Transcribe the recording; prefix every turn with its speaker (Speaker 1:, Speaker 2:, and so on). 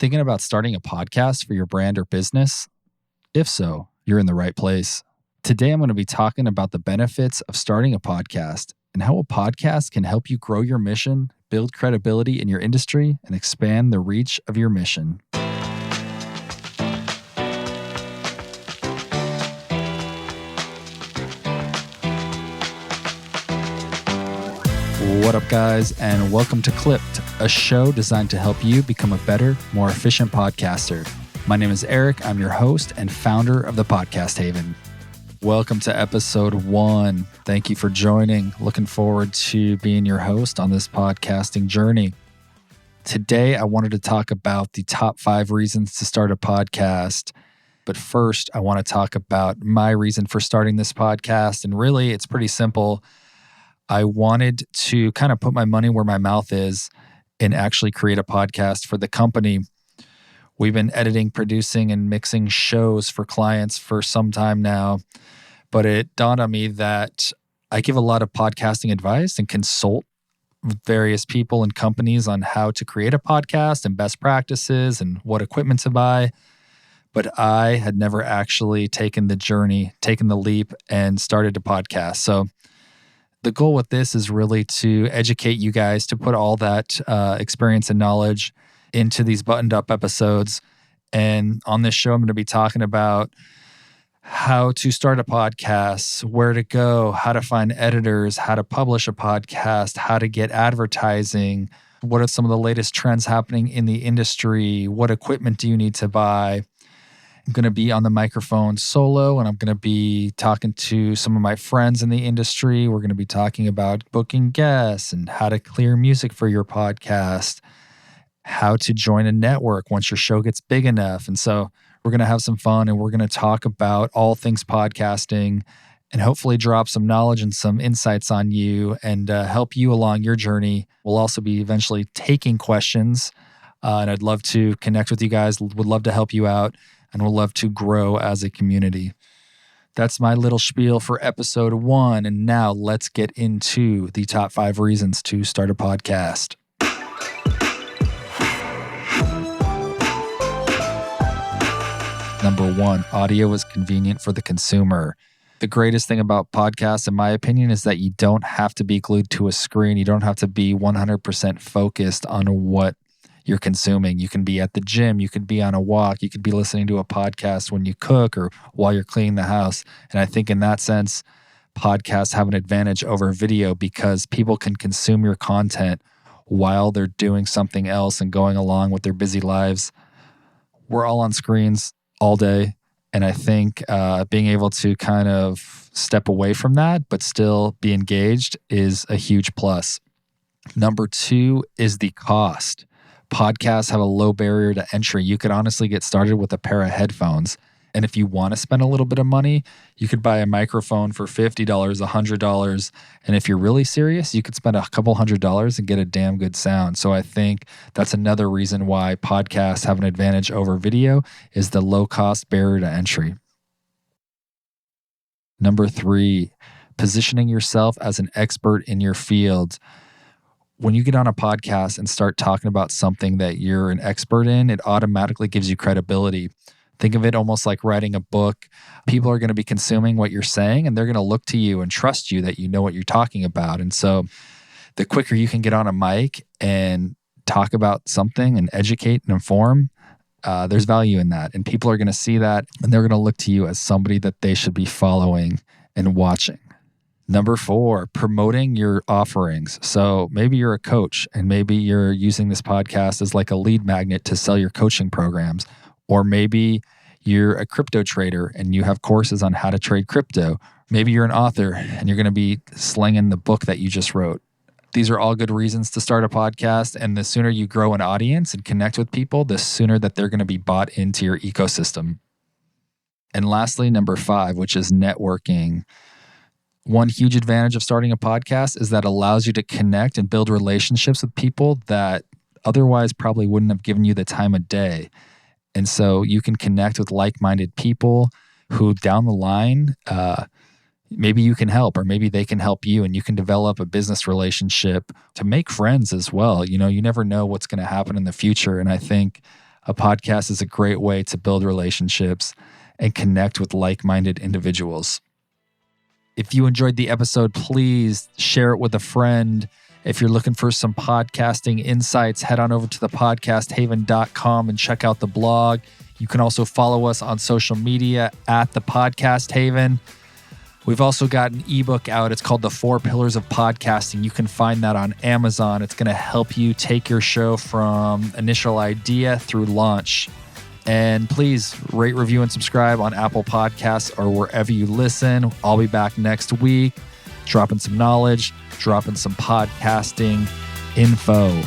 Speaker 1: Thinking about starting a podcast for your brand or business? If so, you're in the right place. Today, I'm going to be talking about the benefits of starting a podcast and how a podcast can help you grow your mission, build credibility in your industry, and expand the reach of your mission. What up, guys, and welcome to Clipped, a show designed to help you become a better, more efficient podcaster. My name is Eric. I'm your host and founder of the Podcast Haven. Welcome to episode 1. Thank you for joining. Looking forward to being your host on this podcasting journey. Today, I wanted to talk about the top 5 reasons to start a podcast. But first, I want to talk about my reason for starting this podcast. And really, it's pretty simple. I wanted to kind of put my money where my mouth is and actually create a podcast for the company. We've been editing, producing, and mixing shows for clients for some time now, but it dawned on me that I give a lot of podcasting advice and consult various people and companies on how to create a podcast and best practices and what equipment to buy. But I had never actually taken the leap and started a podcast. So the goal with this is really to educate you guys, to put all that experience and knowledge into these buttoned up episodes. And on this show, I'm going to be talking about how to start a podcast, where to go, how to find editors, how to publish a podcast, how to get advertising, what are some of the latest trends happening in the industry, what equipment do you need to buy. I'm going to be on the microphone solo, and I'm going to be talking to some of my friends in the industry. We're going to be talking about booking guests and how to clear music for your podcast, how to join a network once your show gets big enough. And so we're going to have some fun, and we're going to talk about all things podcasting and hopefully drop some knowledge and some insights on you and help you along your journey. We'll also be eventually taking questions, and I'd love to connect with you guys, would love to help you out, and we'll love to grow as a community. That's my little spiel for episode 1. And now let's get into the top 5 reasons to start a podcast. Number 1, audio is convenient for the consumer. The greatest thing about podcasts, in my opinion, is that you don't have to be glued to a screen. You don't have to be 100% focused on what you're consuming. You can be at the gym, you could be on a walk, you could be listening to a podcast when you cook or while you're cleaning the house. And I think in that sense, podcasts have an advantage over video because people can consume your content while they're doing something else and going along with their busy lives. We're all on screens all day. And I think being able to kind of step away from that, but still be engaged is a huge plus. Number 2 is the cost. Podcasts have a low barrier to entry. You could honestly get started with a pair of headphones. And if you want to spend a little bit of money, you could buy a microphone for $50, $100. And if you're really serious, you could spend a couple $100s and get a damn good sound. So I think that's another reason why podcasts have an advantage over video is the low cost barrier to entry. Number 3, positioning yourself as an expert in your field. When you get on a podcast and start talking about something that you're an expert in, it automatically gives you credibility. Think of it almost like writing a book. People are going to be consuming what you're saying, and they're going to look to you and trust you that you know what you're talking about. And so the quicker you can get on a mic and talk about something and educate and inform, there's value in that. And people are going to see that, and they're going to look to you as somebody that they should be following and watching. Number 4, promoting your offerings. So maybe you're a coach and maybe you're using this podcast as like a lead magnet to sell your coaching programs. Or maybe you're a crypto trader and you have courses on how to trade crypto. Maybe you're an author and you're going to be slinging the book that you just wrote. These are all good reasons to start a podcast. And the sooner you grow an audience and connect with people, the sooner that they're going to be bought into your ecosystem. And lastly, number 5, which is networking. One huge advantage of starting a podcast is that it allows you to connect and build relationships with people that otherwise probably wouldn't have given you the time of day. And so you can connect with like-minded people who down the line, maybe you can help or maybe they can help you, and you can develop a business relationship to make friends as well. You know, you never know what's going to happen in the future. And I think A podcast is a great way to build relationships and connect with like-minded individuals. If you enjoyed the episode, please share it with a friend. If you're looking for some podcasting insights, head on over to thepodcasthaven.com and check out the blog. You can also follow us on social media at The Podcast Haven. We've also got an ebook out. It's called The 4 Pillars of Podcasting. You can find that on Amazon. It's going to help you take your show from initial idea through launch. And please rate, review, and subscribe on Apple Podcasts or wherever you listen. I'll be back next week, dropping some knowledge, dropping some podcasting info.